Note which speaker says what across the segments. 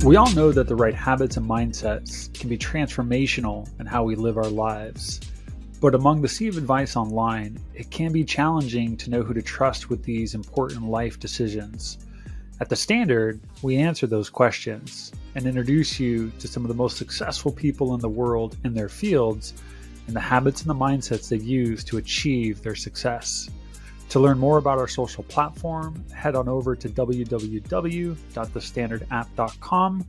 Speaker 1: We all know that the right habits and mindsets can be transformational in how we live our lives. But among the sea of advice online, it can be challenging to know who to trust with these important life decisions. At The Standard, we answer those questions and introduce you to some of the most successful people in the world in their fields and the habits and the mindsets they use to achieve their success. To learn more about our social platform, head on over to www.thestandardapp.com.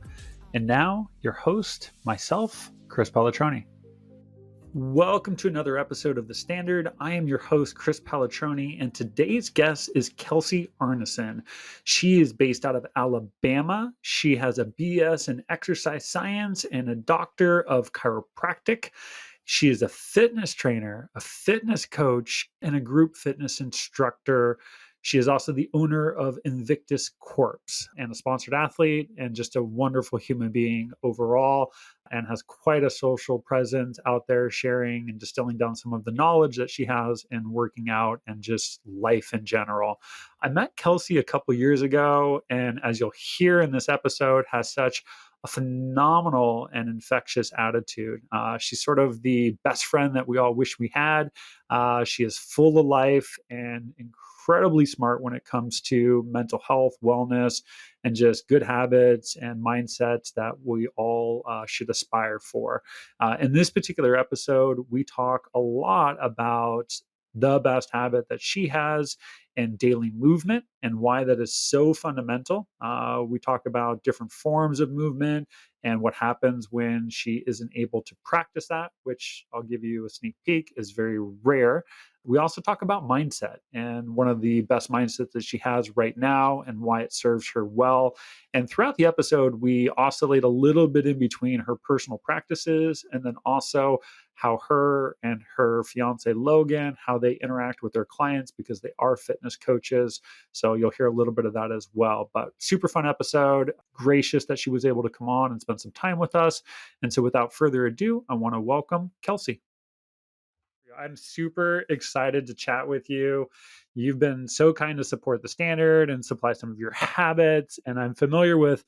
Speaker 1: And now, your host, myself, Chris Pallatroni. Welcome to another episode of The Standard. I am your host, Chris Pallatroni, and today's guest is Kelsey Arneson. She is based out of Alabama. She has a BS in exercise science and a Doctor of Chiropractic. She is a fitness trainer, a fitness coach, and a group fitness instructor. She is also the owner of Invictus Corps and a sponsored athlete and just a wonderful human being overall, and has quite a social presence out there, sharing and distilling down some of the knowledge that she has in working out and just life in general. I met Kelsey a couple years ago, and as you'll hear in this episode, has such a phenomenal and infectious attitude. She's sort of the best friend that we all wish we had. She is full of life and incredibly smart when it comes to mental health, wellness, and just good habits and mindsets that we all should aspire for. In this particular episode, we talk a lot about the best habit that she has and daily movement and why that is so fundamental. We talk about different forms of movement and what happens when she isn't able to practice that, which I'll give you a sneak peek is very rare. We also talk about mindset and one of the best mindsets that she has right now and why it serves her well. And throughout the episode, we oscillate a little bit in between her personal practices and then also how her and her fiance Logan, how they interact with their clients because they are fitness coaches. So you'll hear a little bit of that as well. But super fun episode. Gracious that she was able to come on and spend some time with us. And so without further ado, I want to welcome Kelsey. I'm super excited to chat with you. You've been so kind to support The Standard and supply some of your habits. And I'm familiar with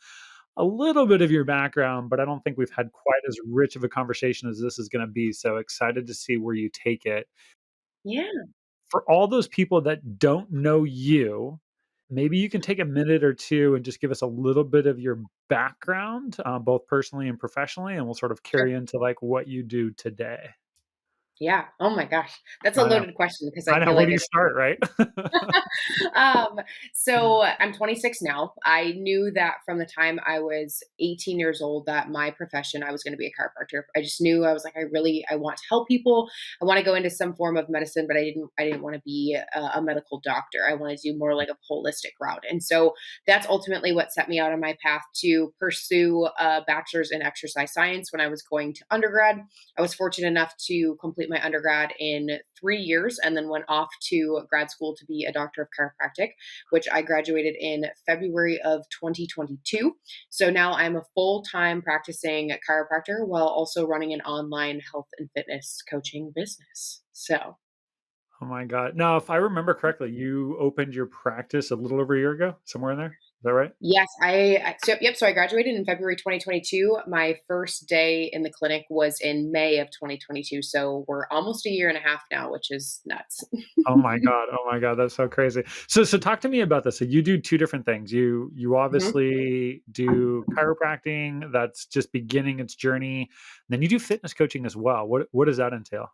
Speaker 1: a little bit of your background, but I don't think we've had quite as rich of a conversation as this is going to be. So excited to see where you take it.
Speaker 2: Yeah.
Speaker 1: For all those people that don't know you, maybe you can take a minute or two and just give us a little bit of your background, both personally and professionally, and we'll sort of
Speaker 2: Sure.
Speaker 1: carry into like what you do today.
Speaker 2: Yeah. Oh my gosh. That's a
Speaker 1: I know.
Speaker 2: loaded question because I
Speaker 1: I know.
Speaker 2: feel
Speaker 1: Where
Speaker 2: like
Speaker 1: do you
Speaker 2: it's
Speaker 1: start, right?
Speaker 2: so I'm 26 now. I knew that from the time I was 18 years old that my profession, I was going to be a chiropractor. I just knew I was like, I want to help people. I want to go into some form of medicine, but I didn't want to be a medical doctor. I want to do more like a holistic route. And so that's ultimately what set me out on my path to pursue a bachelor's in exercise science when I was going to undergrad. I was fortunate enough to complete my undergrad in 3 years and then went off to grad school to be a doctor of chiropractic, which I graduated in February of 2022. So now I'm a full-time practicing chiropractor while also running an online health and fitness coaching business. So
Speaker 1: Oh my God. Now, if I remember correctly, you opened your practice a little over a year ago, somewhere in there. Is that right?
Speaker 2: yes, so I graduated in February 2022. My first day in the clinic was in May of 2022. So we're almost a year and a half now, which is nuts.
Speaker 1: Oh my God. Oh my God. That's so crazy. So talk to me about this. So you do two different things. You
Speaker 2: Mhm.
Speaker 1: obviously do chiropractic that's just beginning its journey. Then you do fitness coaching as well. What does that entail?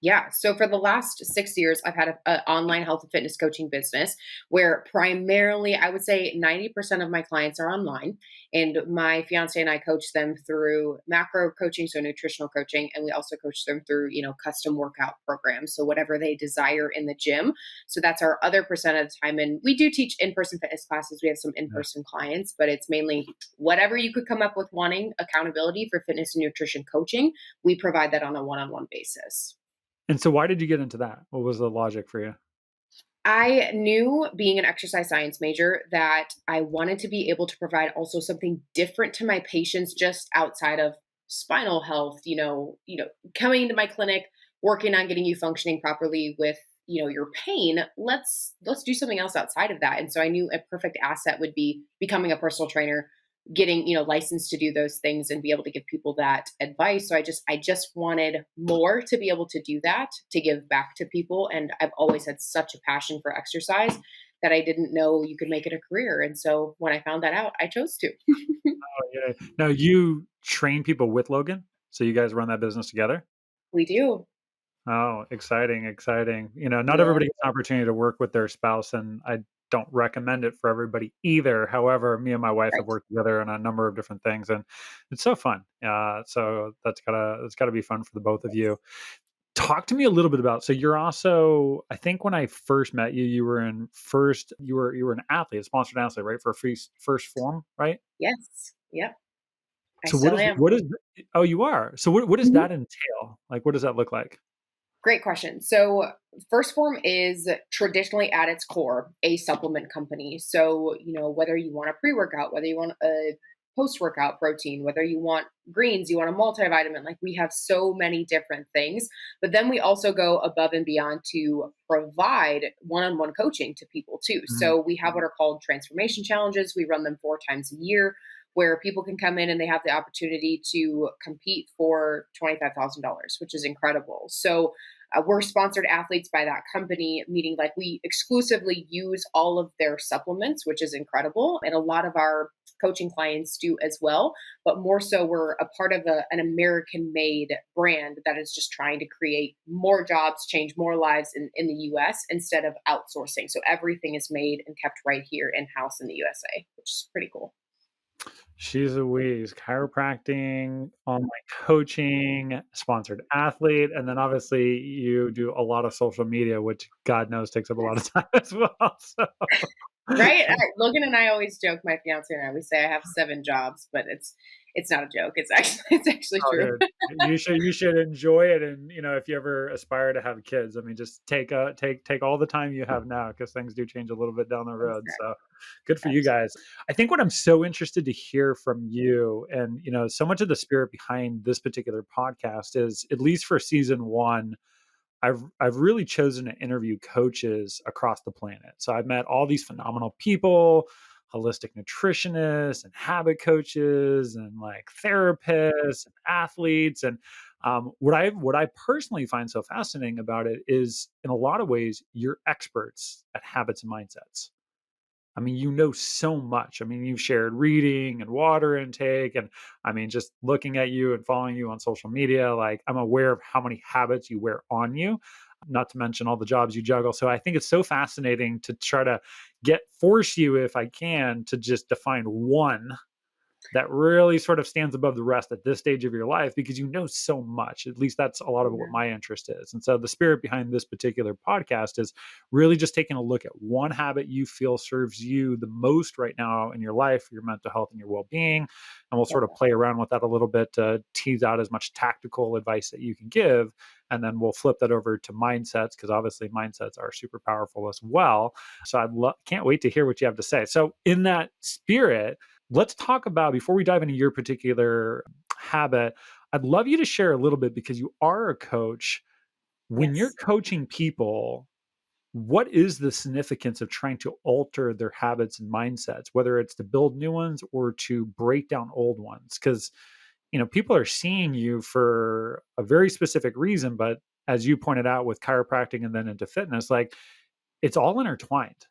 Speaker 2: Yeah. So for the last 6 years, I've had an online health and fitness coaching business where primarily I would say 90% of my clients are online. And my fiance and I coach them through macro coaching, so nutritional coaching. And we also coach them through, custom workout programs. So whatever they desire in the gym. So that's our other percent of the time. And we do teach in person fitness classes. We have some in
Speaker 1: Yeah.
Speaker 2: person clients, but it's mainly whatever you could come up with wanting accountability for fitness and nutrition coaching. We provide that on a one on one basis.
Speaker 1: And so why did you get into that? What was the logic for you?
Speaker 2: I knew being an exercise science major that I wanted to be able to provide also something different to my patients just outside of spinal health, coming into my clinic, working on getting you functioning properly with, your pain. Let's do something else outside of that. And so I knew a perfect asset would be becoming a personal trainer, getting, licensed to do those things and be able to give people that advice. So I just wanted more to be able to do that, to give back to people. And I've always had such a passion for exercise that I didn't know you could make it a career. And so when I found that out, I chose to.
Speaker 1: Oh, yeah. Now you train people with Logan, so you guys run that business together?
Speaker 2: We do.
Speaker 1: Oh, exciting, exciting. Not
Speaker 2: Yeah.
Speaker 1: everybody gets an opportunity to work with their spouse, and I don't recommend it for everybody either. However, me and my wife have
Speaker 2: Right.
Speaker 1: worked together on a number of different things, and it's so fun. So that's gotta be fun for the both of you. Talk to me a little bit about. So you're also, I think when I first met you, you were an athlete, a sponsored athlete, right? For a free first form, right?
Speaker 2: Yes. Yep. I
Speaker 1: So what
Speaker 2: still
Speaker 1: is
Speaker 2: am.
Speaker 1: what is oh, you are. So what does that entail? Like, what does that look like?
Speaker 2: Great question. So, First Form is traditionally at its core a supplement company. So, whether you want a pre workout, whether you want a post workout protein, whether you want greens, you want a multivitamin, like we have so many different things. But then we also go above and beyond to provide one on one coaching to people too.
Speaker 1: Mhm.
Speaker 2: So, we have what are called transformation challenges. We run them 4 times a year where people can come in and they have the opportunity to compete for $25,000, which is incredible. So, we're sponsored athletes by that company, meaning like we exclusively use all of their supplements, which is incredible. And a lot of our coaching clients do as well. But more so, we're a part of an American made brand that is just trying to create more jobs, change more lives in the US instead of outsourcing. So everything is made and kept right here in house in the USA, which is pretty cool.
Speaker 1: She's a whiz. Chiropractic, online coaching, sponsored athlete, and then obviously you do a lot of social media, which God knows takes up a lot of
Speaker 2: Yes.
Speaker 1: time as well. So
Speaker 2: Right? Logan and I always joke, my fiance and I, we say I have 7 jobs, but it's not a joke. It's actually it's actually
Speaker 1: oh,
Speaker 2: true.
Speaker 1: dude, you should enjoy it, and if you ever aspire to have kids, I mean, just take all the time you have now because things do change a little bit down the road.
Speaker 2: Exactly.
Speaker 1: So good for you guys. I think what I'm so interested to hear from you, and so much of the spirit behind this particular podcast is, at least for season one, I've really chosen to interview coaches across the planet. So I've met all these phenomenal people, holistic nutritionists and habit coaches and like therapists and athletes. And what I personally find so fascinating about it is, in a lot of ways, you're experts at habits and mindsets. I mean, you know so much. I mean, you've shared reading and water intake. And I mean, just looking at you and following you on social media, like, I'm aware of how many habits you wear on you, not to mention all the jobs you juggle. So I think it's so fascinating to try to force you, if I can, to just define one that really sort of stands above the rest at this stage of your life, because you know so much. At least that's a lot of what
Speaker 2: Yeah.
Speaker 1: my interest is. And so the spirit behind this particular podcast is really just taking a look at one habit you feel serves you the most right now in your life, your mental health and your well-being. And we'll
Speaker 2: Love
Speaker 1: sort of
Speaker 2: that.
Speaker 1: play around with that a little bit to tease out as much tactical advice that you can give. And then we'll flip that over to mindsets, because obviously mindsets are super powerful as well. So can't wait to hear what you have to say. So in that spirit, let's talk about, before we dive into your particular habit, I'd love you to share a little bit, because you are a coach. When you're
Speaker 2: Yes.
Speaker 1: coaching people, what is the significance of trying to alter their habits and mindsets, whether it's to build new ones or to break down old ones? Because, people are seeing you for a very specific reason, but as you pointed out with chiropractic and then into fitness, like, it's all intertwined.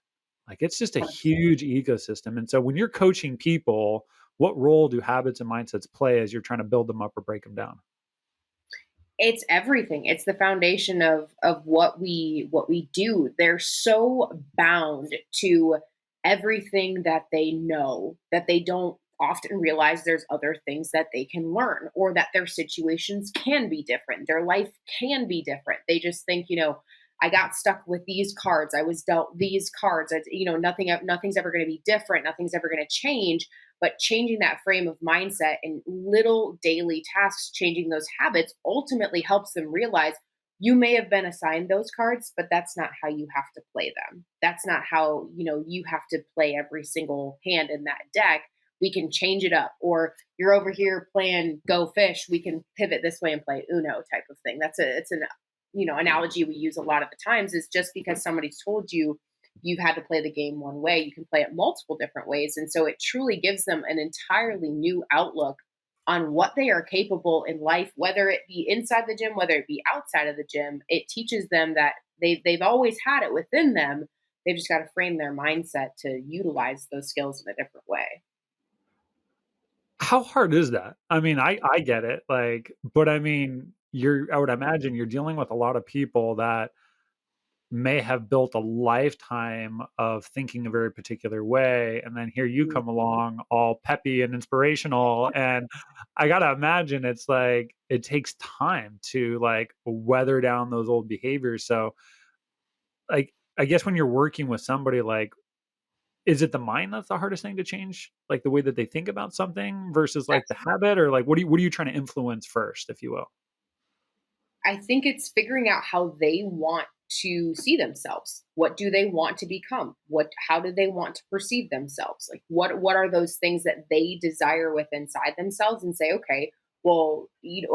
Speaker 1: Like, it's just a
Speaker 2: 100%.
Speaker 1: huge ecosystem. And so when you're coaching people, what role do habits and mindsets play as you're trying to build them up or break them down?
Speaker 2: It's everything. It's the foundation of what we do. They're so bound to everything that they know that they don't often realize there's other things that they can learn, or that their situations can be different. Their life can be different. They just think, I got stuck with these cards. I was dealt these cards. Nothing's ever going to be different. Nothing's ever going to change. But changing that frame of mindset and little daily tasks, changing those habits ultimately helps them realize you may have been assigned those cards, but that's not how you have to play them. That's not how, you have to play every single hand in that deck. We can change it up. Or you're over here playing Go Fish, we can pivot this way and play Uno type of thing. It's an analogy we use a lot of the times, is just because somebody's told you you've had to play the game one way, you can play it multiple different ways. And so it truly gives them an entirely new outlook on what they are capable in life, whether it be inside the gym, whether it be outside of the gym. It teaches them that they've always had it within them. They've just got to frame their mindset to utilize those skills in a different way.
Speaker 1: How hard is that? I mean, I get it, like, but I mean, I would imagine you're dealing with a lot of people that may have built a lifetime of thinking a very particular way, and then here you come
Speaker 2: Mhm.
Speaker 1: along all peppy and inspirational, and I gotta imagine it's like it takes time to, like, weather down those old behaviors, so, like, I guess when you're working with somebody, like, is it the mind that's the hardest thing to change? Like, the way that they think about something versus, like, the habit, or, like, what are you trying to influence first, if you will?
Speaker 2: I think it's figuring out how they want to see themselves. What do they want to become? How do they want to perceive themselves? Like what are those things that they desire within inside themselves and say, okay, well,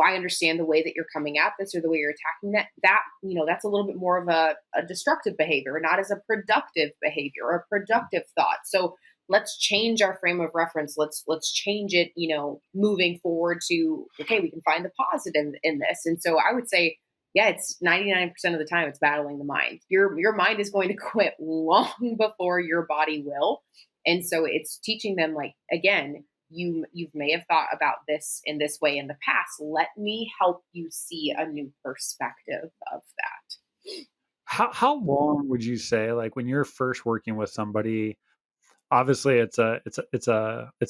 Speaker 2: I understand the way that you're coming at this or the way you're attacking that's a little bit more of a destructive behavior, not as a productive behavior or a productive thought. So let's change our frame of reference. Let's change it, moving forward to, okay, we can find the positive in this. And so I would say, yeah, it's 99% of the time it's battling the mind. Your mind is going to quit long before your body will. And so it's teaching them, like, again, you may have thought about this in this way in the past. Let me help you see a new perspective of that.
Speaker 1: How long would you say, like, when you're first working with somebody, obviously it's a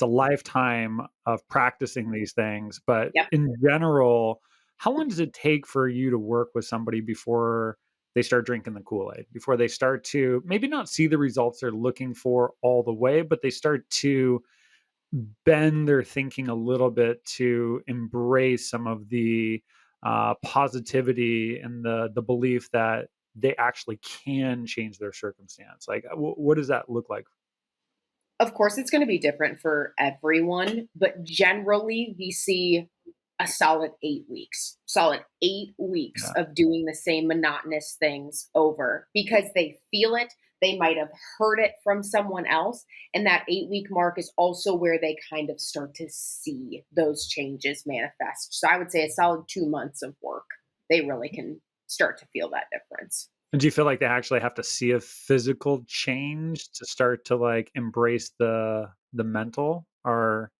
Speaker 1: lifetime of practicing these things, but
Speaker 2: Yep.
Speaker 1: in general, how long does it take for you to work with somebody before they start drinking the Kool-Aid? Before they start to maybe not see the results they're looking for all the way, but they start to bend their thinking a little bit to embrace some of the positivity and the belief that they actually can change their circumstance. Like, what does that look like?
Speaker 2: Of course, it's going to be different for everyone, but generally, we see a solid 8 weeks, solid 8 weeks
Speaker 1: Yeah.
Speaker 2: of doing the same monotonous things over because they feel it. They might have heard it from someone else. And that 8 week mark is also where they kind of start to see those changes manifest. So I would say a solid 2 months of work, they really can start to feel that difference.
Speaker 1: And do you feel like they actually have to see a physical change to start to, like, embrace the mental, or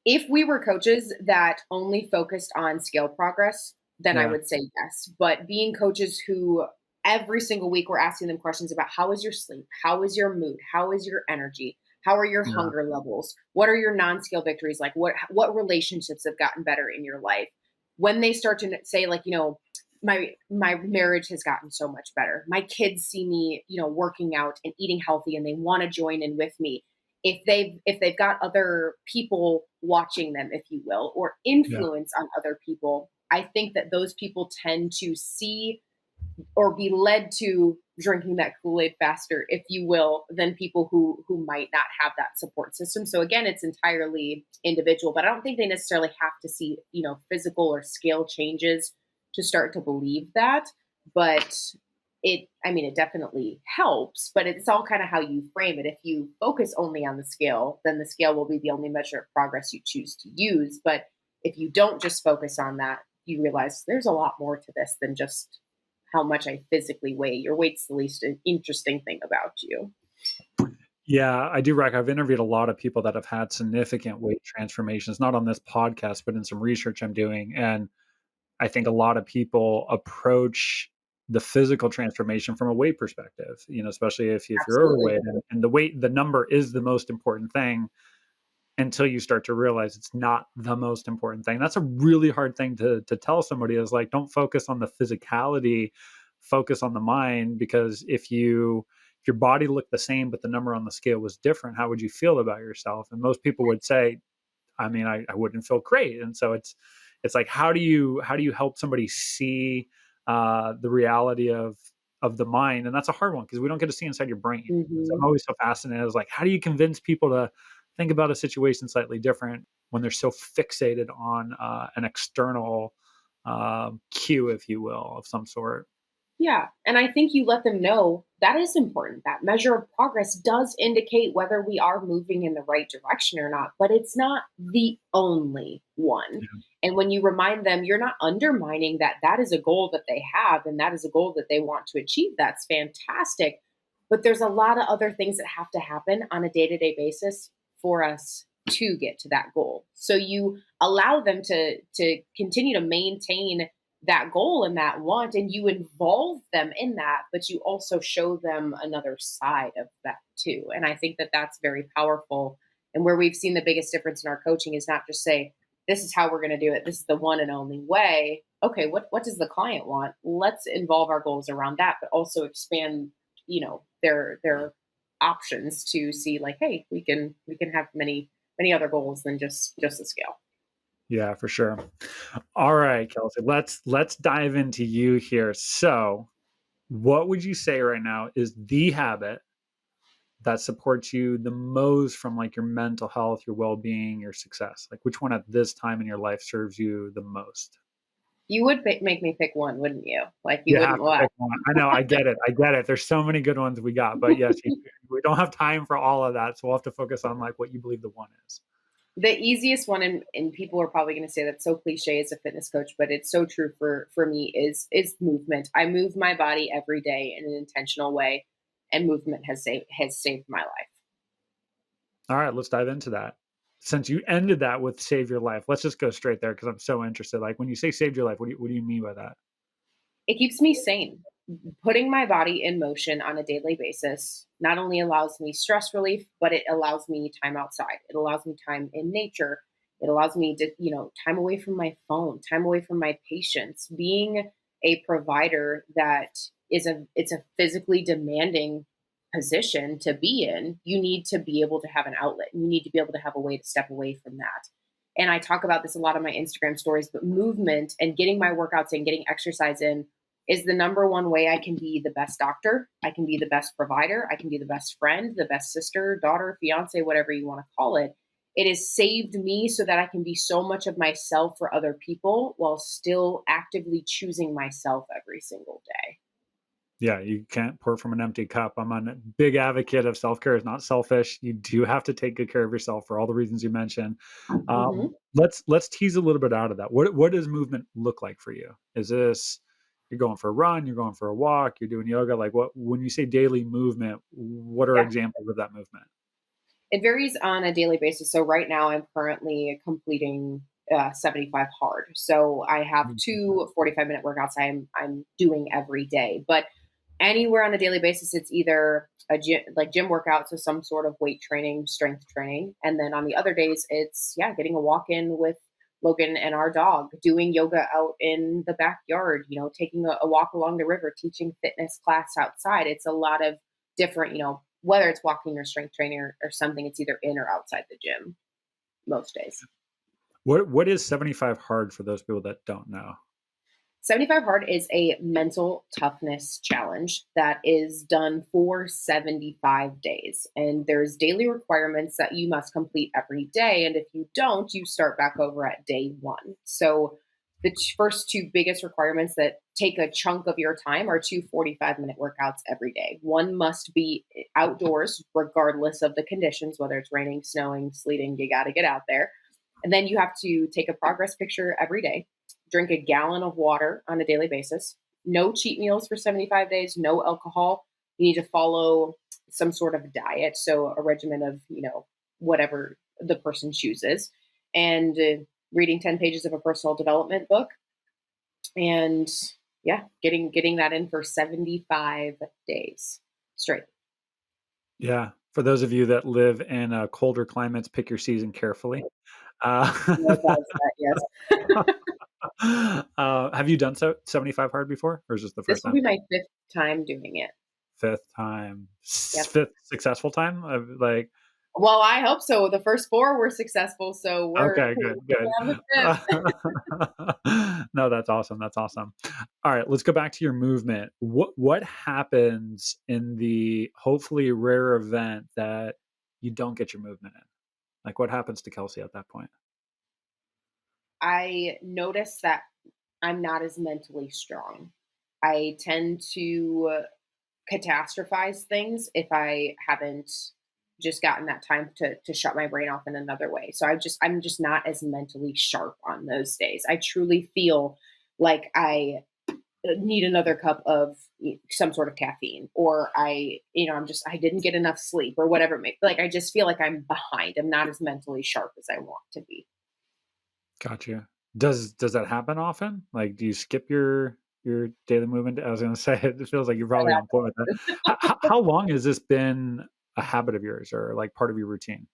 Speaker 2: If we were coaches that only focused on skill progress, then I
Speaker 1: yeah,
Speaker 2: would say yes. But being coaches who every single week we're asking them questions about how is your sleep? How is your mood? How is your energy? How are your
Speaker 1: yeah,
Speaker 2: hunger levels? What are your non-skill victories like? What relationships have gotten better in your life? When they start to say, like, my marriage has gotten so much better. My kids see me, working out and eating healthy and they want to join in with me. If they've got other people watching them, if you will, or
Speaker 1: yeah.
Speaker 2: influence on other people, I think that those people tend to see or be led to drinking that Kool-Aid faster, if you will, than people who might not have that support system. So again, it's entirely individual, but I don't think they necessarily have to see, physical or scale changes to start to believe that. But it definitely helps, but it's all kind of how you frame it. If you focus only on the scale, then the scale will be the only measure of progress you choose to use. But if you don't just focus on that, you realize there's a lot more to this than just how much I physically weigh. Your weight's the least interesting thing about you.
Speaker 1: Yeah, I do I've interviewed a lot of people that have had significant weight transformations, not on this podcast, but in some research I'm doing, and I think a lot of people approach the physical transformation from a weight perspective, especially if you're
Speaker 2: Absolutely.
Speaker 1: overweight, and the number is the most important thing until you start to realize it's not the most important thing. That's a really hard thing to tell somebody, is like, don't focus on the physicality, focus on the mind, because if your body looked the same but the number on the scale was different, how would you feel about yourself? And most people would say, I mean, I wouldn't feel great. And so it's like, how do you help somebody see the reality of the mind? And that's a hard one because we don't get to see inside your brain. So I'm
Speaker 2: Hmm.
Speaker 1: always so fascinated. I was like, how do you convince people to think about a situation slightly different when they're so fixated on an external cue, if you will, of some sort?
Speaker 2: Yeah. And I think you let them know that is important. That measure of progress does indicate whether we are moving in the right direction or not, but it's not the only one.
Speaker 1: Yeah.
Speaker 2: And when you remind them, you're not undermining that that is a goal that they have and that is a goal that they want to achieve. That's fantastic. But there's a lot of other things that have to happen on a day to day basis for us to get to that goal. So you allow them to continue to maintain that goal and that want, and you involve them in that, but you also show them another side of that too. And I think that that's very powerful. And where we've seen the biggest difference in our coaching is not just say, this is how we're going to do it, this is the one and only way. Okay, what does the client want? Let's involve our goals around that, but also expand, their options to see like, hey, we can have many other goals than just the scale.
Speaker 1: Yeah, for sure. All right, Kelsey, let's dive into you here. So, what would you say right now is the habit that supports you the most from like your mental health, your well-being, your success? Like which one at this time in your life serves you the most?
Speaker 2: You would make me pick one, wouldn't you? Like you
Speaker 1: You have
Speaker 2: wouldn't
Speaker 1: to
Speaker 2: lie.
Speaker 1: pick one. I know, I get it. I get it. There's so many good ones we got, but yes, we don't have time for all of that. So we'll have to focus on like what you believe the one is.
Speaker 2: The easiest one, and people are probably going to say that's so cliche as a fitness coach, but it's so true for me is movement. I move my body every day in an intentional way, and movement has saved my life.
Speaker 1: All right, let's dive into that. Since you ended that with save your life, let's just go straight there because I'm so interested. Like when you say saved your life, what do you mean by that?
Speaker 2: It keeps me sane. Putting my body in motion on a daily basis not only allows me stress relief, but it allows me time outside. It allows me time in nature. It allows me to, time away from my phone, time away from my patients. Being a provider that it's a physically demanding position to be in, you need to be able to have an outlet. You need to be able to have a way to step away from that. And I talk about this a lot on my Instagram stories, but movement and getting my workouts in, getting exercise in is the number one way I can be the best doctor. I can be the best provider. I can be the best friend, the best sister, daughter, fiance, whatever you want to call it. It has saved me so that I can be so much of myself for other people while still actively choosing myself every single day.
Speaker 1: Yeah, you can't pour from an empty cup. I'm a big advocate of self-care is not selfish. You do have to take good care of yourself for all the reasons you mentioned.
Speaker 2: Mhm.
Speaker 1: Let's tease a little bit out of that. What does movement look like for you? Is this you're going for a run, you're going for a walk, you're doing yoga? Like what when you say daily movement, what are
Speaker 2: Yeah.
Speaker 1: examples of that movement?
Speaker 2: It varies on a daily basis. So right now I'm currently completing 75 hard. So I have
Speaker 1: Mhm.
Speaker 2: two 45-minute workouts I'm doing every day. But anywhere on a daily basis, it's either a gym workout, so some sort of weight training, strength training, and then on the other days, it's getting a walk in with Logan and our dog, doing yoga out in the backyard, taking a walk along the river, teaching fitness class outside. It's a lot of different, whether it's walking or strength training or something, it's either in or outside the gym most days.
Speaker 1: What is 75 hard for those people that don't know?
Speaker 2: 75 Hard is a mental toughness challenge that is done for 75 days. And there's daily requirements that you must complete every day. And if you don't, you start back over at day one. So the first two biggest requirements that take a chunk of your time are two 45-minute workouts every day. One must be outdoors, regardless of the conditions, whether it's raining, snowing, sleeting, you got to get out there. And then you have to take a progress picture every day, drink a gallon of water on a daily basis, no cheat meals for 75 days, no alcohol. You need to follow some sort of diet, so a regimen of, whatever the person chooses, and reading 10 pages of a personal development book, and yeah, getting that in for 75 days straight.
Speaker 1: Yeah, for those of you that live in colder climates, pick your season carefully.
Speaker 2: No does that, yes.
Speaker 1: Have you done 75 hard before, or is this the
Speaker 2: This
Speaker 1: first
Speaker 2: will
Speaker 1: time?
Speaker 2: be my fifth time doing it.
Speaker 1: Fifth time,
Speaker 2: Yep.
Speaker 1: fifth successful time. Of like,
Speaker 2: Well, I hope so. The first four were successful, so we're
Speaker 1: okay, good, good.
Speaker 2: on the fifth.
Speaker 1: No, that's awesome. That's awesome. All right, let's go back to your movement. What happens in the hopefully rare event that you don't get your movement in? Like, what happens to Kelsey at that point?
Speaker 2: I notice that I'm not as mentally strong. I tend to catastrophize things if I haven't just gotten that time to shut my brain off in another way. So I'm just not as mentally sharp on those days. I truly feel like I need another cup of some sort of caffeine, or I didn't get enough sleep or whatever it may be. Like I just feel like I'm behind. I'm not as mentally sharp as I want to be.
Speaker 1: Gotcha. Does that happen often? Like, do you skip your daily movement? I was gonna say it feels like you're probably on point with that. How long has this been a habit of yours or like part of your routine?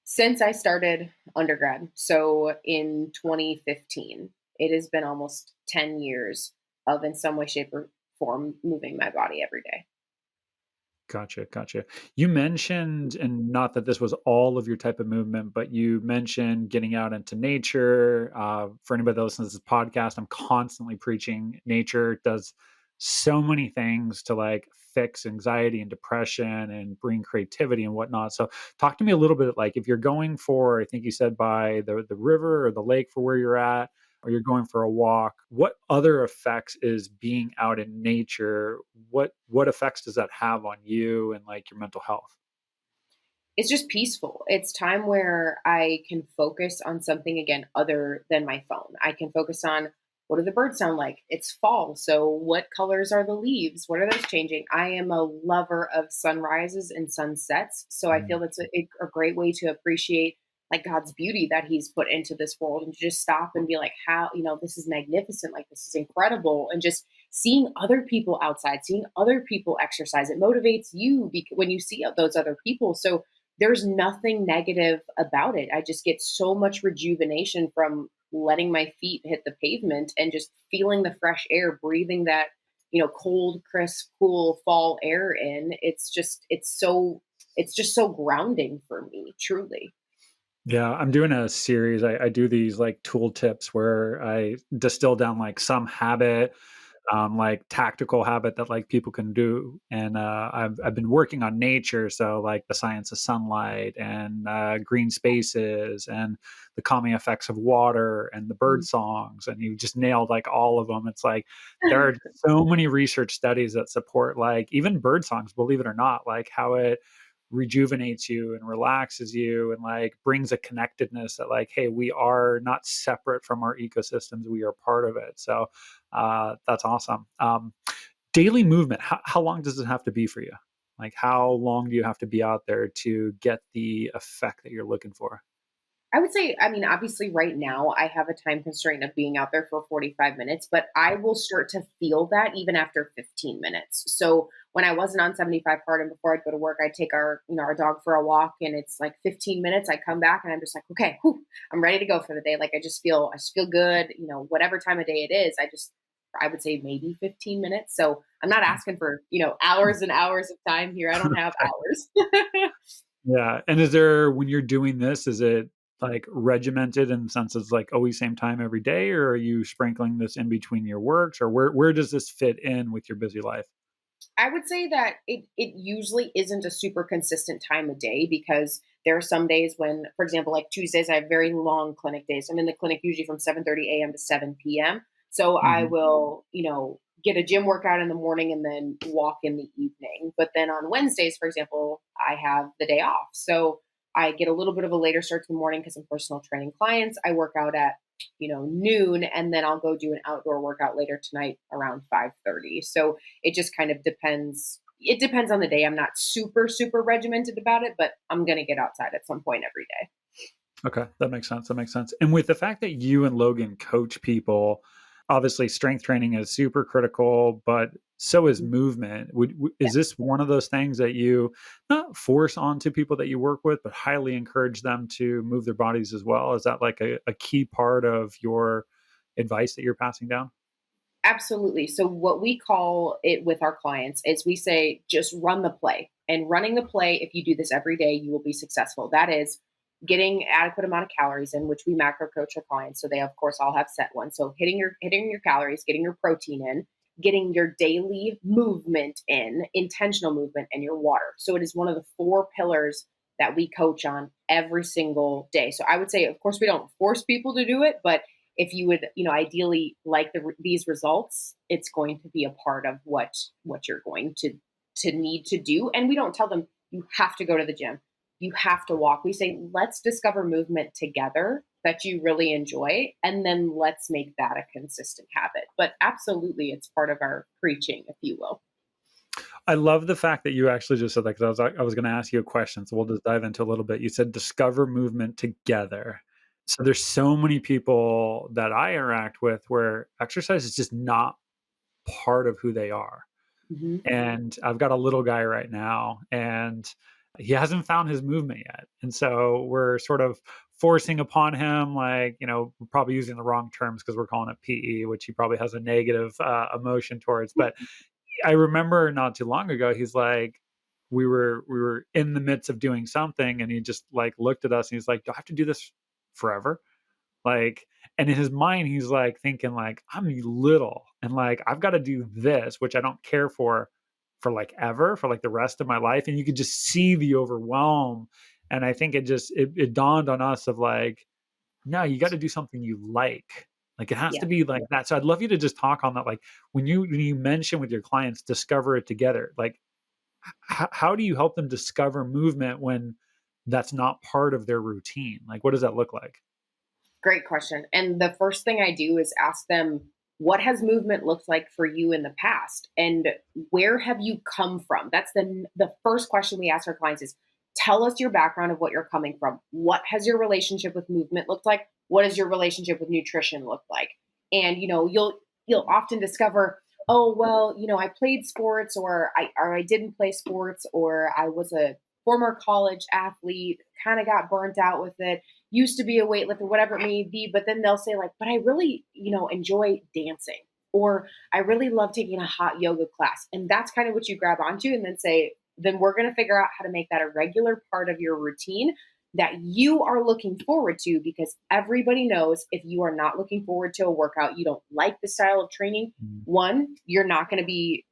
Speaker 2: Since I started undergrad, so in 2015, it has been almost 10 years of in some way, shape, or form moving my body every day.
Speaker 1: Gotcha, gotcha. You mentioned, and not that this was all of your type of movement, but you mentioned getting out into nature. For anybody that listens to this podcast, I'm constantly preaching nature does so many things to like fix anxiety and depression and bring creativity and whatnot. So, talk to me a little bit like if you're going for, I think you said by the river or the lake for where you're at, or you're going for a walk, what other effects is being out in nature? What effects does that have on you and like your mental health?
Speaker 2: It's just peaceful. It's time where I can focus on something again other than my phone. I can focus on what do the birds sound like? It's fall. So what colors are the leaves? What are those changing? I am a lover of sunrises and sunsets. So I feel
Speaker 1: Mm.
Speaker 2: that's a great way to appreciate like God's beauty that he's put into this world and to just stop and be like, how, this is magnificent. Like this is incredible. And just seeing other people outside, seeing other people exercise, it motivates you when you see those other people. So there's nothing negative about it. I just get so much rejuvenation from letting my feet hit the pavement and just feeling the fresh air, breathing that, cold, crisp, cool fall air in. It's just so grounding for me, truly.
Speaker 1: Yeah, I'm doing a series. I do these like tool tips where I distill down like some habit, like tactical habit that like people can do. And I've been working on nature, so like the science of sunlight and green spaces and the calming effects of water and the bird
Speaker 2: Mhm.
Speaker 1: songs. And you just nailed like all of them. It's like there are so many research studies that support like even bird songs, believe it or not, like how it rejuvenates you and relaxes you and like brings a connectedness that like hey we are not separate from our ecosystems, we are part of it. So that's awesome. Daily movement, how long does it have to be for you? Like how long do you have to be out there to get the effect that you're looking for?
Speaker 2: I would say, I mean, obviously, right now I have a time constraint of being out there for 45 minutes, but I will start to feel that even after 15 minutes. So when I wasn't on 75 hard and before I'd go to work, I'd take our dog for a walk and it's like 15 minutes. I come back and I'm just like, okay, whew, I'm ready to go for the day. Like I just feel good, whatever time of day it is. I would say maybe 15 minutes. So I'm not asking for, hours and hours of time here. I don't have hours.
Speaker 1: Yeah, and is there when you're doing this, is it, like, regimented in the sense it's, like, always same time every day, or are you sprinkling this in between your works, or where does this fit in with your busy life?
Speaker 2: I would say that it usually isn't a super consistent time of day because there are some days when, for example, like Tuesdays, I have very long clinic days. I'm in the clinic usually from 7:30 a.m. to 7 p.m. So I
Speaker 1: Mhm.
Speaker 2: will, get a gym workout in the morning and then walk in the evening. But then on Wednesdays, for example, I have the day off. So I get a little bit of a later start to the morning because I'm personal training clients. I work out at noon, and then I'll go do an outdoor workout later tonight around 5:30. So it just kind of depends. It depends on the day. I'm not super, super regimented about it, but I'm going to get outside at some point every day.
Speaker 1: Okay, that makes sense, that makes sense. And with the fact that you and Logan coach people, obviously strength training is super critical, but so is movement.
Speaker 2: Yeah,
Speaker 1: Is this one of those things that you not force onto people that you work with, but highly encourage them to move their bodies as well? Is that like a key part of your advice that you're passing down?
Speaker 2: absolutely. So what we call it with our clients is we say just run the play. And running the play, if you do this every day, you will be successful. That is getting adequate amount of calories in, which we macro coach our clients. So they of course all have set ones. So hitting your calories, getting your protein in, getting your daily movement in, intentional movement, and your water. So it is one of the four pillars that we coach on every single day. So I would say, of course, we don't force people to do it, but if you would, ideally like these results, it's going to be a part of what you're going to need to do. And we don't tell them you have to go to the gym, you have to walk. We say, let's discover movement together that you really enjoy, and then let's make that a consistent habit. But absolutely, it's part of our preaching, if you will.
Speaker 1: I love the fact that you actually just said that, because I was going to ask you a question. So we'll just dive into a little bit. You said discover movement together. So there's so many people that I interact with where exercise is just not part of who they are.
Speaker 2: Mm-hmm.
Speaker 1: And I've got a little guy right now, and he hasn't found his movement yet. And so we're sort of forcing upon him, like, we're probably using the wrong terms because we're calling it PE, which he probably has a negative emotion towards. But I remember not too long ago, he's like, we were in the midst of doing something, and he just like looked at us and he's like, do I have to do this forever? Like, and in his mind, he's like thinking like, I'm little and like, I've got to do this, which I don't care for like ever, for like the rest of my life. And you could just see the overwhelm. And I think it dawned on us of like, no, you got to do something you like. Like it has
Speaker 2: Yeah.
Speaker 1: to be like that. So I'd love you to just talk on that. Like when you mention with your clients, discover it together, like how do you help them discover movement when that's not part of their routine? Like, what does that look like?
Speaker 2: Great question. And the first thing I do is ask them, what has movement looked like for you in the past? And where have you come from? That's the first question we ask our clients is, tell us your background of what you're coming from. What has your relationship with movement looked like? What does your relationship with nutrition look like? And you'll often discover, oh, well, I played sports, or I didn't play sports, or I was a former college athlete, kind of got burnt out with it, used to be a weightlifter, whatever it may be. But then they'll say like, but I really, enjoy dancing, or I really love taking a hot yoga class. And that's kind of what you grab onto, and then say, then we're going to figure out how to make that a regular part of your routine that you are looking forward to, because everybody knows if you are not looking forward to a workout, you don't like the style of training. One, you're not going to be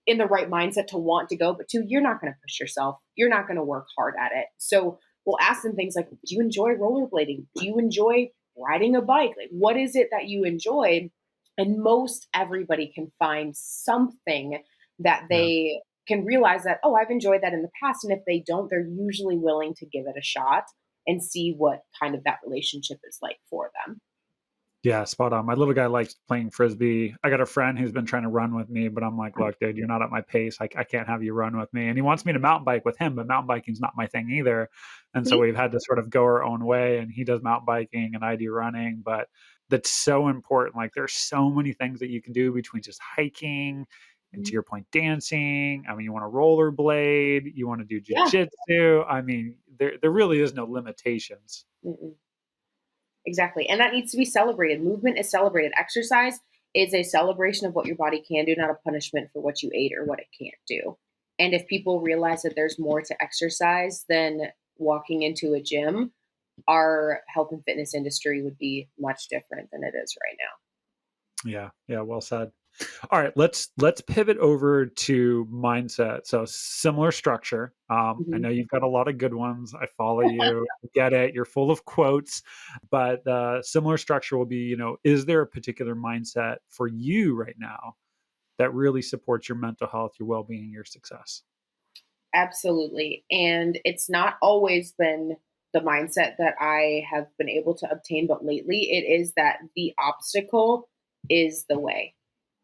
Speaker 2: in the right mindset to want to go, but two, you're not going to push yourself. You're not going to work hard at it. So we'll ask them things like, do you enjoy rollerblading? Do you enjoy riding a bike? Like, what is it that you enjoy? And most everybody can find something that they can realize that, oh, I've enjoyed that in the past. And if they don't, they're usually willing to give it a shot and see what kind of that relationship is like for them.
Speaker 1: Yeah, spot on. My little guy likes playing frisbee. I got a friend who's been trying to run with me, but I'm like, look, dude, you're not at my pace. I can't have you run with me. And he wants me to mountain bike with him, but mountain biking's not my thing either. And so we've had to sort of go our own way. And he does mountain biking and I do running. But that's so important. Like there's so many things that you can do between just hiking and, to your point, dancing. I mean, you want to rollerblade, you want to do
Speaker 2: Yeah.
Speaker 1: jujitsu. I mean, there really is no limitations.
Speaker 2: Mm-mm. Exactly. And that needs to be celebrated. Movement is celebrated. Exercise is a celebration of what your body can do, not a punishment for what you ate or what it can't do. And if people realize that there's more to exercise than walking into a gym, our health and fitness industry would be much different than it is right now.
Speaker 1: Yeah. Yeah. Well said. All right, let's pivot over to mindset. So similar structure. I know you've got a lot of good ones. I follow you. I get it. You're full of quotes, but similar structure will be, is there a particular mindset for you right now that really supports your mental health, your well-being, your success?
Speaker 2: Absolutely. And it's not always been the mindset that I have been able to obtain, but lately it is that the obstacle is the way.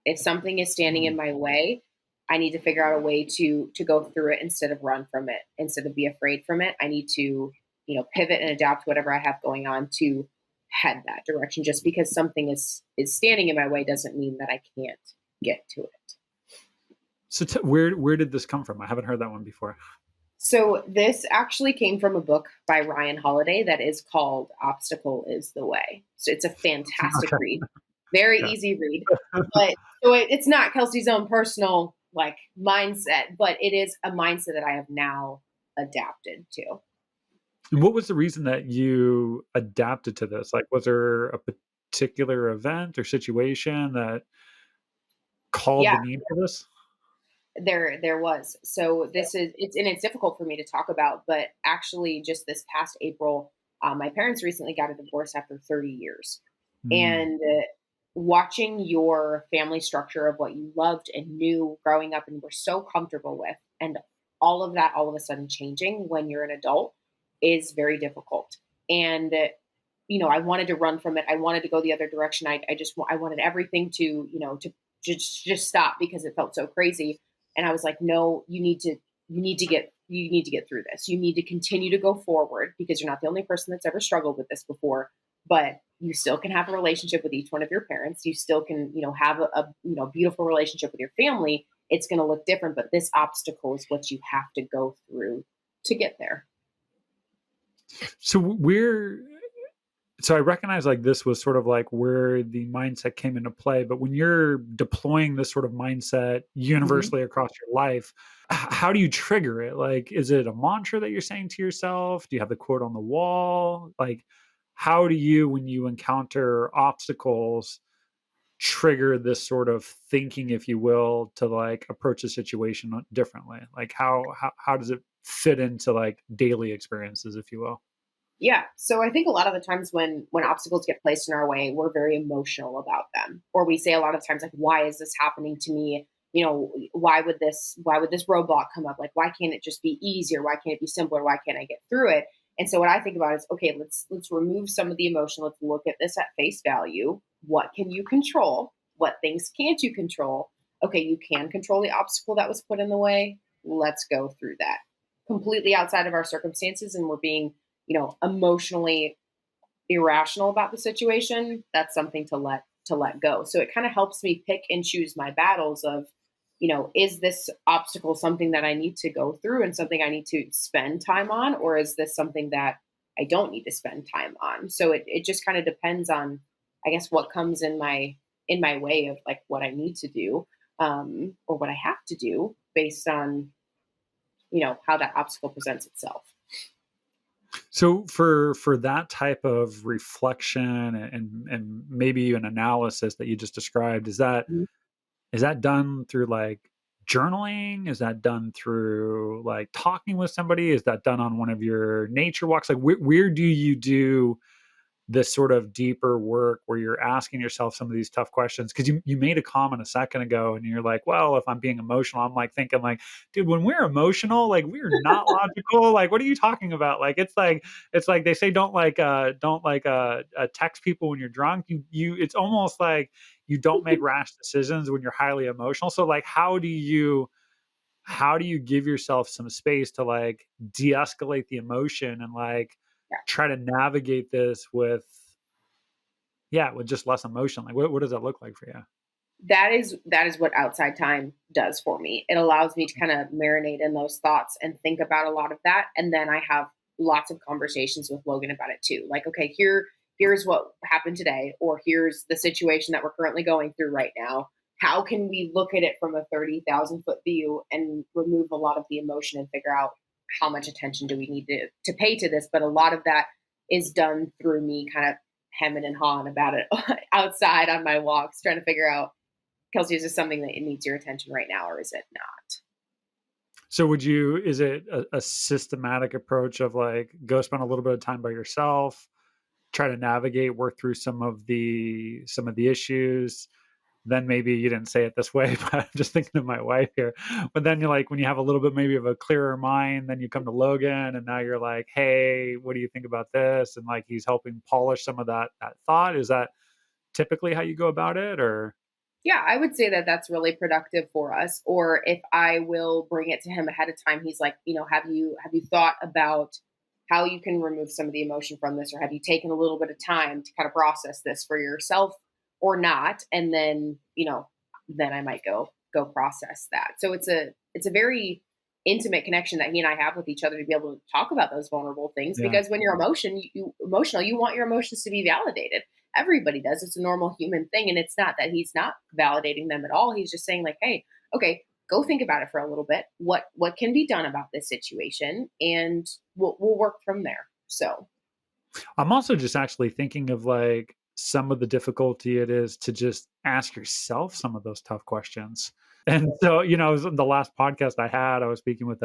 Speaker 2: If something is standing in my way, I need to figure out a way to go through it instead of run from it, instead of be afraid from it. I need to, pivot and adapt whatever I have going on to head that direction. Just because something is standing in my way doesn't mean that I can't get to it.
Speaker 1: So where did this come from? I haven't heard that one before.
Speaker 2: So this actually came from a book by Ryan Holiday that is called Obstacle is the Way. So it's a fantastic read. Very easy read. But so it's not Kelsey's own personal mindset, but it is a mindset that I have now adapted to.
Speaker 1: And what was the reason that you adapted to this? Like, was there a particular event or situation that called the need for this?
Speaker 2: There was. So it's difficult for me to talk about, but actually just this past April, my parents recently got a divorce after 30 years.
Speaker 1: Mm.
Speaker 2: And watching your family structure of what you loved and knew growing up and were so comfortable with, and all of that all of a sudden changing when you're an adult is very difficult. And I wanted to run from it. I wanted to go the other direction. I wanted everything to, just stop because it felt so crazy. And I was like, no, you need to get through this. You need to continue to go forward because you're not the only person that's ever struggled with this before, but you still can have a relationship with each one of your parents. You still can, have a beautiful relationship with your family. It's going to look different, but this obstacle is what you have to go through to get there.
Speaker 1: So we're so I recognize like this was sort of like where the mindset came into play. But when you're deploying this sort of mindset
Speaker 2: Mhm.
Speaker 1: universally across your life, how do you trigger it? Like, is it a mantra that you're saying to yourself? Do you have the quote on the wall? Like, how do you, when you encounter obstacles, trigger this sort of thinking, if you will, to like approach the situation differently? Like, how does it fit into like daily experiences, if you will?
Speaker 2: Yeah. So I think a lot of the times when obstacles get placed in our way, we're very emotional about them. Or we say a lot of times like, why is this happening to me? Why would this roadblock come up? Like, why can't it just be easier? Why can't it be simpler? Why can't I get through it? And so what I think about is, okay, let's remove some of the emotion. Let's look at this at face value. What can you control? What things can't you control? Okay, you can control the obstacle that was put in the way. Let's go through that. Completely outside of our circumstances, and we're being emotionally irrational about the situation, that's something to let go. So it kind of helps me pick and choose my battles of, is this obstacle something that I need to go through and something I need to spend time on, or is this something that I don't need to spend time on? So it just kind of depends on, I guess, what comes in my way of like what I need to do, or what I have to do based on, how that obstacle presents itself.
Speaker 1: So for that type of reflection and maybe an analysis that you just described, is that done through like journaling? Is that done through like talking with somebody? Is that done on one of your nature walks? Like where do you do this sort of deeper work where you're asking yourself some of these tough questions? Because you made a comment a second ago and you're like, well, if I'm being emotional, I'm like thinking like, dude, when we're emotional, like we're not logical. Like, what are you talking about? Like it's like they say don't text people when you're drunk. You it's almost like you don't make rash decisions when you're highly emotional. So like how do you give yourself some space to like de-escalate the emotion and like try to navigate this with, yeah, with just less emotion? Like what does that look like for you?
Speaker 2: That is what outside time does for me. It allows me to kind of marinate in those thoughts and think about a lot of that. And then I have lots of conversations with Logan about it too. Like, okay, here's what happened today, or here's the situation that we're currently going through right now. How can we look at it from a 30,000 foot view and remove a lot of the emotion and figure out how much attention do we need to pay to this? But a lot of that is done through me kind of hemming and hawing about it outside on my walks, trying to figure out, Kelsey, is this something that it needs your attention right now, or is it not?
Speaker 1: So is it a systematic approach of like go spend a little bit of time by yourself, try to navigate, work through some of the issues? Then maybe you didn't say it this way, but I'm just thinking of my wife here. But then you're like, when you have a little bit maybe of a clearer mind, then you come to Logan and now you're like, hey, what do you think about this? And like he's helping polish some of that thought. Is that typically how you go about it? Or
Speaker 2: Yeah, I would say that that's really productive for us. Or if I will bring it to him ahead of time, he's like, have you thought about how you can remove some of the emotion from this, or have you taken a little bit of time to kind of process this for yourself or not? And then I might go process that. So it's a very intimate connection that he and I have with each other to be able to talk about those vulnerable things,
Speaker 1: yeah.
Speaker 2: because when you're emotional, you want your emotions to be validated. Everybody does. It's a normal human thing. And it's not that he's not validating them at all. He's just saying, like, hey, okay, go think about it for a little bit. What can be done about this situation? And we'll work from there. So
Speaker 1: I'm also just actually thinking of like some of the difficulty it is to just ask yourself some of those tough questions. And so, it was the last podcast I had, I was speaking with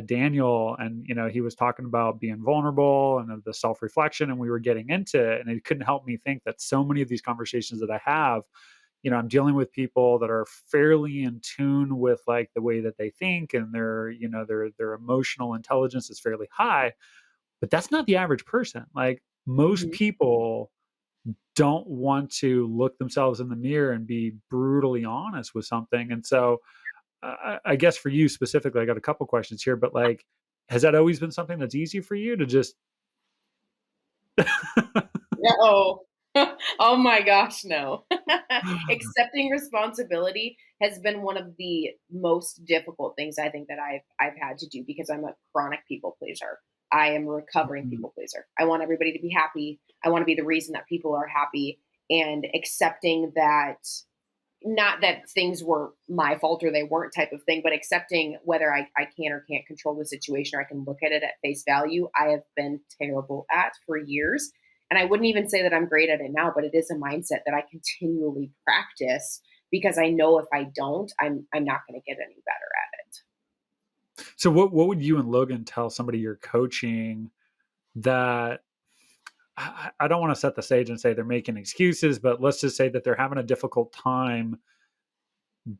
Speaker 1: Daniel, and he was talking about being vulnerable and of the self-reflection, and we were getting into it, and it couldn't help me think that so many of these conversations that I have, I'm dealing with people that are fairly in tune with like the way that they think, and their emotional intelligence is fairly high, but that's not the average person. Like most
Speaker 2: Mhm.
Speaker 1: people don't want to look themselves in the mirror and be brutally honest with something. And so I guess for you specifically, I got a couple questions here, but like, has that always been something that's easy for you to just
Speaker 2: Uh-oh. Oh my gosh, no. Accepting responsibility has been one of the most difficult things I think that I've had to do because I'm a chronic people pleaser. I am a recovering
Speaker 1: Mhm.
Speaker 2: people pleaser. I want everybody to be happy. I want to be the reason that people are happy, and accepting that, not that things were my fault or they weren't type of thing, but accepting whether I can or can't control the situation, or I can look at it at face value, I have been terrible at for years. And I wouldn't even say that I'm great at it now, but it is a mindset that I continually practice because I know if I don't, I'm not going to get any better at it.
Speaker 1: So what would you and Logan tell somebody you're coaching that I don't want to set the stage and say they're making excuses, but let's just say that they're having a difficult time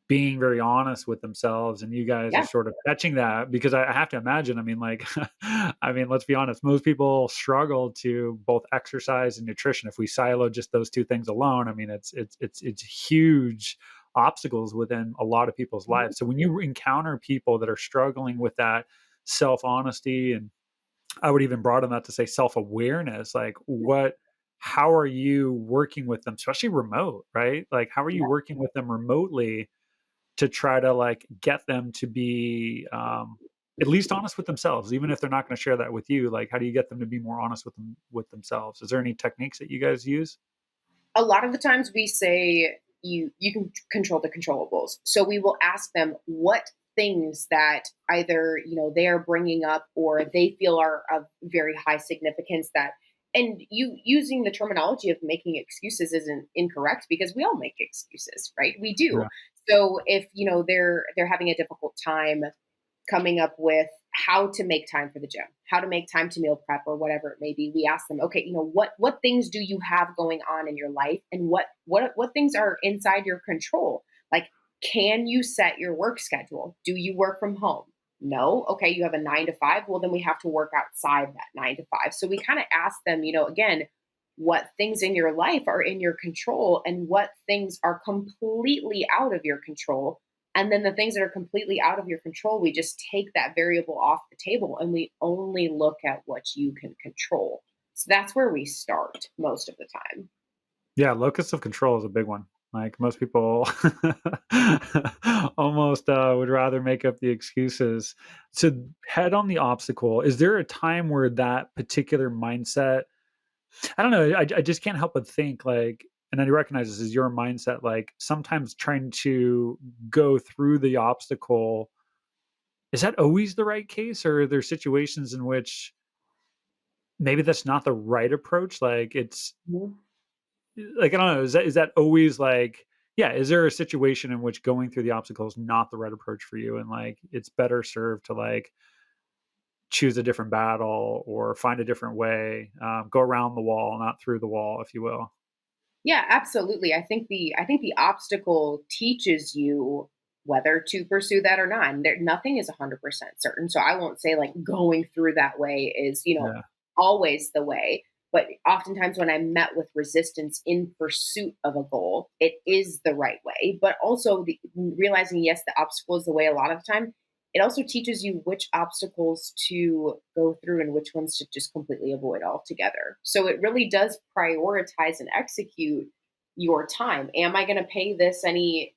Speaker 1: being very honest with themselves, and you guys are
Speaker 2: Yeah.
Speaker 1: sort of catching that, because I have to imagine, I mean, like, I mean, let's be honest, most people struggle to both exercise and nutrition. If we silo just those two things alone, I mean, it's huge obstacles within a lot of people's
Speaker 2: Mhm.
Speaker 1: lives. So when you encounter people that are struggling with that self honesty, and I would even broaden that to say self-awareness, like how are you working with them, especially remote, right? Like how are you
Speaker 2: Yeah.
Speaker 1: working with them remotely to try to like get them to be at least honest with themselves, even if they're not going to share that with you? Like how do you get them to be more honest with themselves? Is there any techniques that you guys use?
Speaker 2: A lot of the times we say you can control the controllables. So we will ask them what things that either they are bringing up or they feel are of very high significance, that, and you using the terminology of making excuses isn't incorrect because we all make excuses, right? We do.
Speaker 1: Yeah.
Speaker 2: So if they're having a difficult time coming up with how to make time for the gym, how to make time to meal prep or whatever it may be. We ask them, okay, what things do you have going on in your life, and what things are inside your control? Like, can you set your work schedule? Do you work from home? No. Okay, you have a 9 to 5. Well, then we have to work outside that 9 to 5. So we kind of ask them, again, what things in your life are in your control and what things are completely out of your control, and then the things that are completely out of your control, we just take that variable off the table and we only look at what you can control. So that's where we start most of the time.
Speaker 1: Yeah, locus of control is a big one. Like most people almost would rather make up the excuses. To head on the obstacle, is there a time where that particular mindset, I don't know, I just can't help but think like, and I recognize this is your mindset, like sometimes trying to go through the obstacle, is that always the right case? Or are there situations in which maybe that's not the right approach? Like it's
Speaker 2: Mhm.
Speaker 1: like, I don't know, is that always like, yeah, is there a situation in which going through the obstacle is not the right approach for you, and like it's better served to like choose a different battle or find a different way, go around the wall, not through the wall, if you will?
Speaker 2: Yeah, absolutely. I think the obstacle teaches you whether to pursue that or not. And nothing is 100% certain. So I won't say like going through that way is,
Speaker 1: Yeah.
Speaker 2: always the way. But oftentimes when I'm met with resistance in pursuit of a goal, it is the right way. But also realizing, yes, the obstacle is the way a lot of the time. It also teaches you which obstacles to go through and which ones to just completely avoid altogether. So it really does prioritize and execute your time. Am I going to pay this any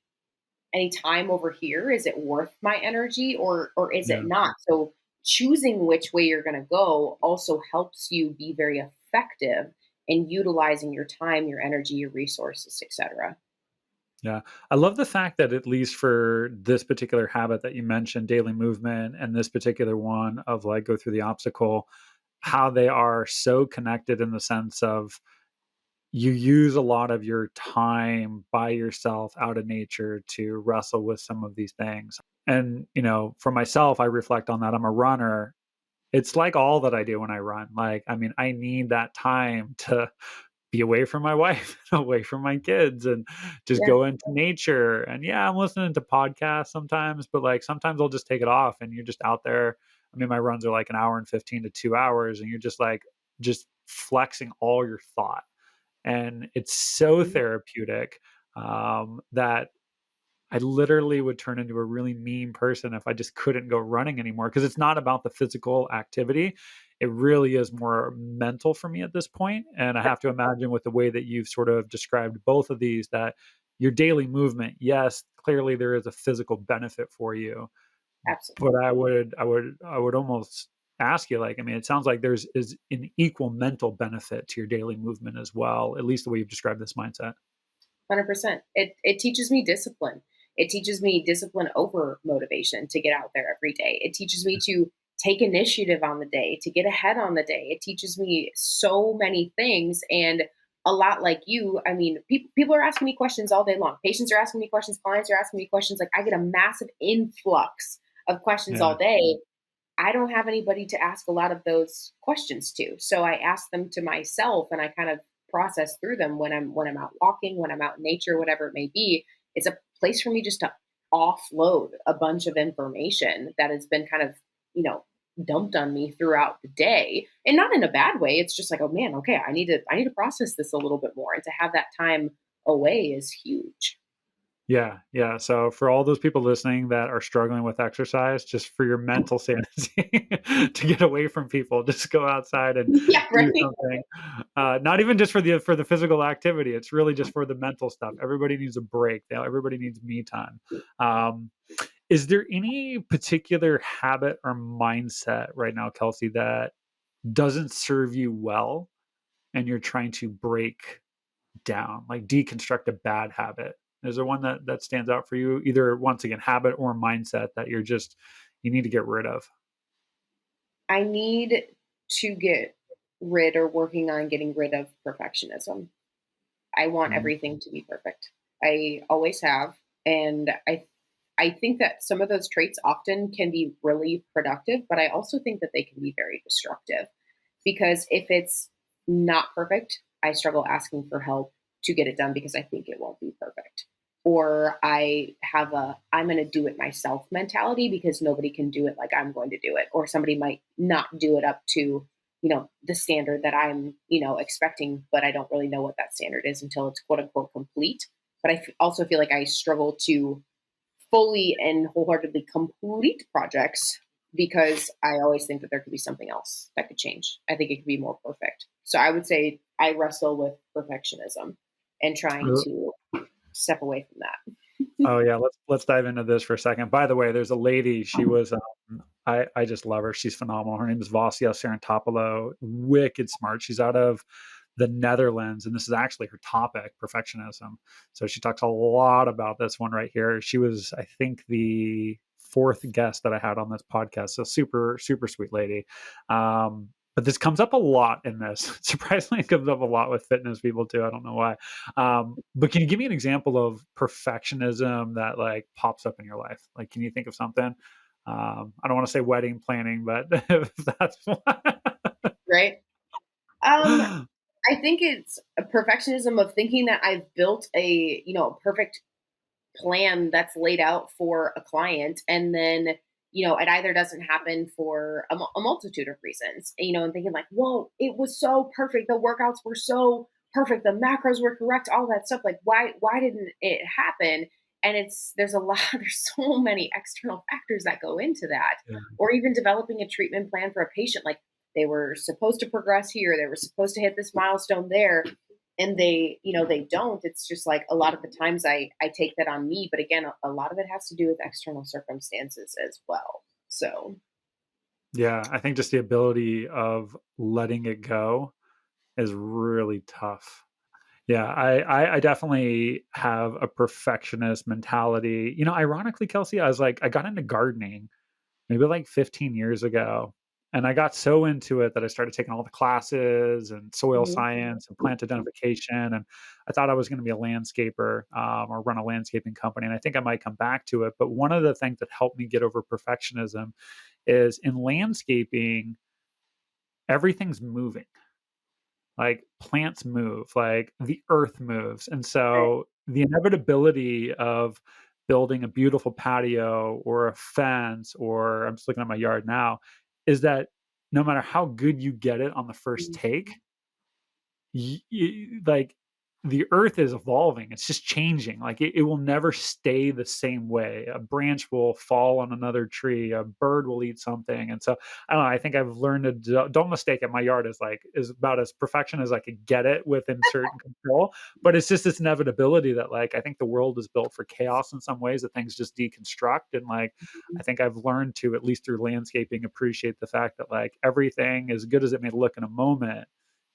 Speaker 2: time over here? Is it worth my energy, or is it
Speaker 1: Yeah.
Speaker 2: not? So choosing which way you're going to go also helps you be very effective in utilizing your time, your energy, your resources, etc.
Speaker 1: Yeah. I love the fact that at least for this particular habit that you mentioned, daily movement, and this particular one of like go through the obstacle, how they are so connected in the sense of you use a lot of your time by yourself out in nature to wrestle with some of these things. And, for myself, I reflect on that. I'm a runner. It's like all that I do when I run. Like, I mean, I need that time to be away from my wife, away from my kids, and just
Speaker 2: Yeah.
Speaker 1: go into nature. And yeah, I'm listening to podcasts sometimes, but like sometimes I'll just take it off and you're just out there. I mean, my runs are like an hour and 15 to 2 hours, and you're just like, just flexing all your thought. And it's so
Speaker 2: Mhm.
Speaker 1: therapeutic that I literally would turn into a really mean person if I just couldn't go running anymore, because it's not about the physical activity. It really is more mental for me at this point. And I have to imagine, with the way that you've sort of described both of these, that your daily movement, yes, clearly there is a physical benefit for you, but
Speaker 2: Absolutely.
Speaker 1: I would almost ask you, like, I mean, it sounds like there's is an equal mental benefit to your daily movement as well, at least the way you've described this mindset.
Speaker 2: 100%. It teaches me discipline. It teaches me discipline over motivation to get out there every day. It teaches me to take initiative on the day, to get ahead on the day. It teaches me so many things. And a lot like you, I mean, people are asking me questions all day long. Patients are asking me questions, clients are asking me questions. Like, I get a massive influx of questions
Speaker 1: Yeah.
Speaker 2: all day. I don't have anybody to ask a lot of those questions to. So I ask them to myself, and I kind of process through them when I'm out walking, when I'm out in nature, whatever it may be. It's a place for me just to offload a bunch of information that has been kind of, you know, dumped on me throughout the day. And not in a bad way. It's just like, oh man, okay, I need to process this a little bit more. And to have that time away is huge.
Speaker 1: Yeah, yeah. So for all those people listening that are struggling with exercise, just for your mental sanity, to get away from people, just go outside and
Speaker 2: Yeah,
Speaker 1: do
Speaker 2: right.
Speaker 1: something. Not even just for the physical activity. It's really just for the mental stuff. Everybody needs a break. Everybody needs me time. Um, is there any particular habit or mindset right now, Kelsey, that doesn't serve you well, and you're trying to break down, like deconstruct a bad habit? Is there one that stands out for you, either, once again, habit or mindset, that you need to get rid of?
Speaker 2: I need to get rid or working on getting rid of perfectionism. I want
Speaker 1: Mhm.
Speaker 2: everything to be perfect. I always have, and I think that some of those traits often can be really productive, but I also think that they can be very destructive, because if it's not perfect, I struggle asking for help to get it done because I think it won't be perfect. Or I have a I'm going to do it myself mentality because nobody can do it like I'm going to do it, or somebody might not do it up to, the standard that I'm, expecting, but I don't really know what that standard is until it's quote unquote complete. But also feel like I struggle to fully and wholeheartedly complete projects because I always think that there could be something else that could change. I think it could be more perfect. So I would say I wrestle with perfectionism and trying to step away from that.
Speaker 1: Oh yeah, let's dive into this for a second. By the way, there's a lady. She was, I just love her. She's phenomenal. Her name is Vasia Sarantopoulos. Wicked smart. She's out of the Netherlands, and this is actually her topic, perfectionism. So she talks a lot about this one right here. She was, I think, the fourth guest that I had on this podcast. So super, super sweet lady. But this comes up a lot in this. Surprisingly, it comes up a lot with fitness people too. I don't know why. But can you give me an example of perfectionism that like pops up in your life? Like, can you think of something? I don't want to say wedding planning, but if that's
Speaker 2: Right. Um, I think it's a perfectionism of thinking that I've built a, perfect plan that's laid out for a client, and then it either doesn't happen for a multitude of reasons, and thinking like, whoa, it was so perfect, the workouts were so perfect, the macros were correct, all that stuff, like why didn't it happen? And there's a lot there's so many external factors that go into that.
Speaker 1: yeah.
Speaker 2: Or even developing a treatment plan for a patient, like they were supposed to progress here, they were supposed to hit this milestone there, and they don't. It's just like a lot of the times I take that on me, but again, a lot of it has to do with external circumstances as well. So
Speaker 1: Yeah, I think just the ability of letting it go is really tough. Yeah, I definitely have a perfectionist mentality. Ironically, Kelsey, I got into gardening maybe like 15 years ago. And I got so into it that I started taking all the classes and soil
Speaker 2: Mhm.
Speaker 1: science and plant identification. And I thought I was going to be a landscaper, or run a landscaping company. And I think I might come back to it. But one of the things that helped me get over perfectionism is in landscaping, everything's moving. Like plants move, like the earth moves. And
Speaker 2: Right.
Speaker 1: so the inevitability of building a beautiful patio or a fence, or I'm just looking at my yard now, is that no matter how good you get it on the first take,
Speaker 2: Mhm.
Speaker 1: like the earth is evolving, it's just changing. Like it will never stay the same way. A branch will fall on another tree, a bird will eat something. And so I don't know, I think I've learned to don't mistake it. My yard is about as perfection as I could get it within certain control. But it's just this inevitability that, like, I think the world is built for chaos in some ways, that things just deconstruct. And like I think I've learned to, at least through landscaping, appreciate the fact that like everything, as good as it may look in a moment,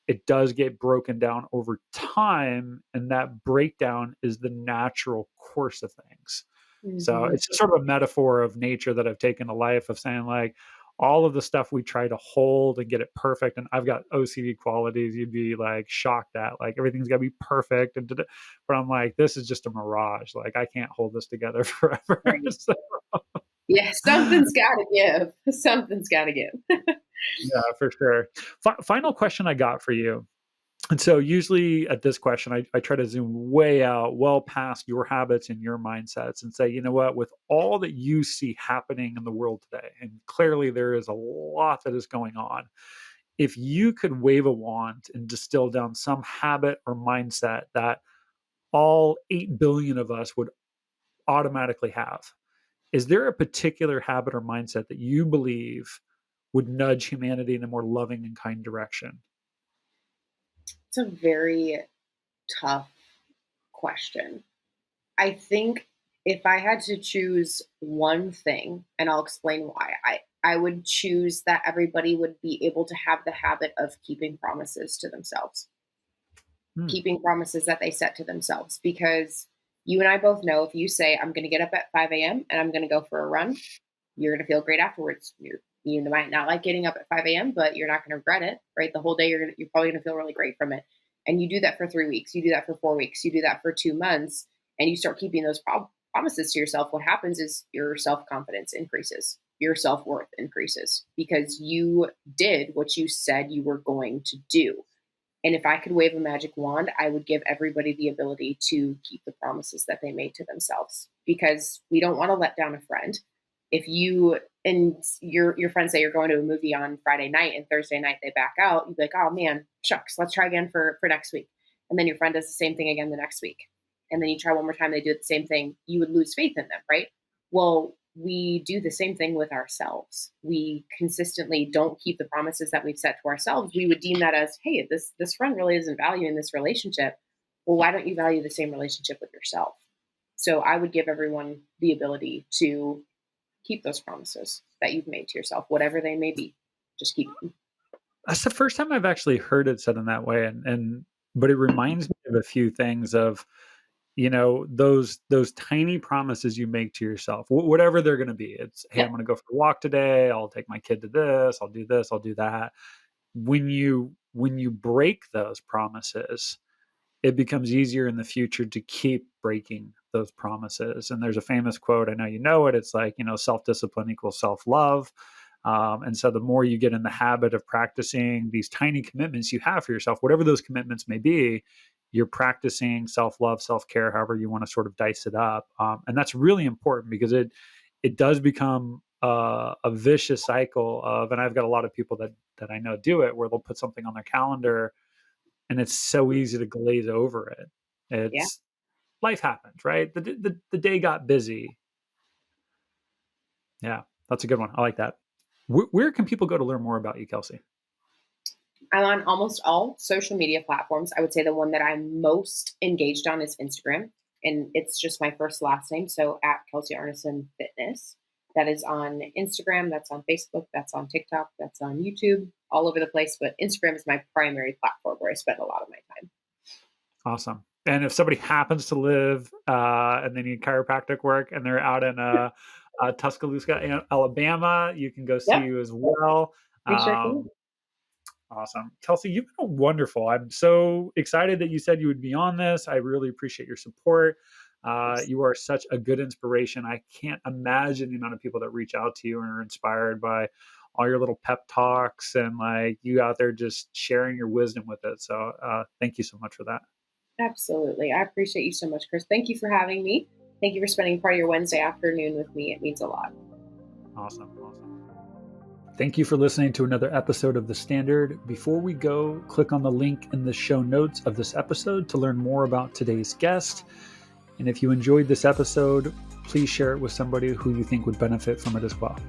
Speaker 1: it does get broken down over time, and that breakdown is the natural course of things. So
Speaker 2: Mhm.
Speaker 1: it's just sort of a metaphor of nature that I've taken to life, of saying like all of the stuff we try to hold and get it perfect. And I've got OCD qualities you'd be like shocked at, like everything's got to be perfect. And but I'm like, this is just a mirage. Like I can't hold this together forever.
Speaker 2: Right.
Speaker 1: So,
Speaker 2: Yeah, something's gotta give. Something's gotta give.
Speaker 1: yeah, for sure. Final question I got for you. And so usually at this question, I try to zoom way out, well past your habits and your mindsets, and say, you know what, with all that you see happening in the world today, and clearly there is a lot that is going on, if you could wave a wand and distill down some habit or mindset that all 8 billion of us would automatically have, is there a particular habit or mindset that you believe would nudge humanity in a more loving and kind direction?
Speaker 2: It's a very tough question. I think if I had to choose one thing, and I'll explain why, I would choose that everybody would be able to have the habit of keeping promises to themselves,
Speaker 1: Hmm.
Speaker 2: keeping promises that they set to themselves. Because you and I both know if you say, I'm going to get up at 5 a.m. and I'm going to go for a run, you're going to feel great afterwards. You might not like getting up at 5 a.m., but you're not going to regret it, right? The whole day, you're probably going to feel really great from it. And you do that for 3 weeks, you do that for 4 weeks, you do that for 2 months, and you start keeping those promises to yourself. What happens is your self confidence increases, your self worth increases because you did what you said you were going to do. And if I could wave a magic wand, I would give everybody the ability to keep the promises that they made to themselves because we don't want to let down a friend. If you and your friends say you're going to a movie on Friday night and Thursday night they back out, you'd be like, oh man, shucks, let's try again for next week. And then your friend does the same thing again the next week. And then you try one more time, they do the same thing. You would lose faith in them, right? Well, we do the same thing with ourselves. We consistently don't keep the promises that we've set to ourselves. We would deem that as, hey, this friend really isn't valuing this relationship. Well, why don't you value the same relationship with yourself? So I would give everyone the ability to keep those promises that you've made to yourself, whatever they may be. Just keep them.
Speaker 1: That's the first time I've actually heard it said in that way, and but it reminds me of a few things of, those tiny promises you make to yourself, whatever they're gonna be. It's, "Hey, I'm
Speaker 2: Yep.
Speaker 1: gonna go for a walk today. I'll take my kid to this, I'll do that." When you break those promises, it becomes easier in the future to keep breaking those promises. And there's a famous quote, I know you know it. It's like, self-discipline equals self-love. And so the more you get in the habit of practicing these tiny commitments you have for yourself, whatever those commitments may be, you're practicing self-love, self-care, however you want to sort of dice it up. And that's really important because it does become a vicious cycle of, and I've got a lot of people that I know do it, where they'll put something on their calendar and it's so easy to glaze over it.
Speaker 2: Yeah.
Speaker 1: It's life happens, right? The day got busy. Yeah, that's a good one. I like that. Where can people go to learn more about you, Kelsey?
Speaker 2: I'm on almost all social media platforms. I would say the one that I'm most engaged on is Instagram. And it's just my first last name. So at Kelsey Arneson Fitness. That is on Instagram. That's on Facebook. That's on TikTok. That's on YouTube, all over the place. But Instagram is my primary platform where I spend a lot of my time.
Speaker 1: Awesome. And if somebody happens to live and they need chiropractic work and they're out in Tuscaloosa, Alabama, you can go see
Speaker 2: Yep.
Speaker 1: you as well.
Speaker 2: We sure can.
Speaker 1: Awesome. Kelsey, you've been wonderful. I'm so excited that you said you would be on this. I really appreciate your support. You are such a good inspiration. I can't imagine the amount of people that reach out to you and are inspired by all your little pep talks and like you out there just sharing your wisdom with it. So thank you so much for that.
Speaker 2: Absolutely. I appreciate you so much, Chris. Thank you for having me. Thank you for spending part of your Wednesday afternoon with me. It means a lot.
Speaker 1: Awesome. Awesome. Thank you for listening to another episode of The Standard. Before we go, click on the link in the show notes of this episode to learn more about today's guest. And if you enjoyed this episode, please share it with somebody who you think would benefit from it as well.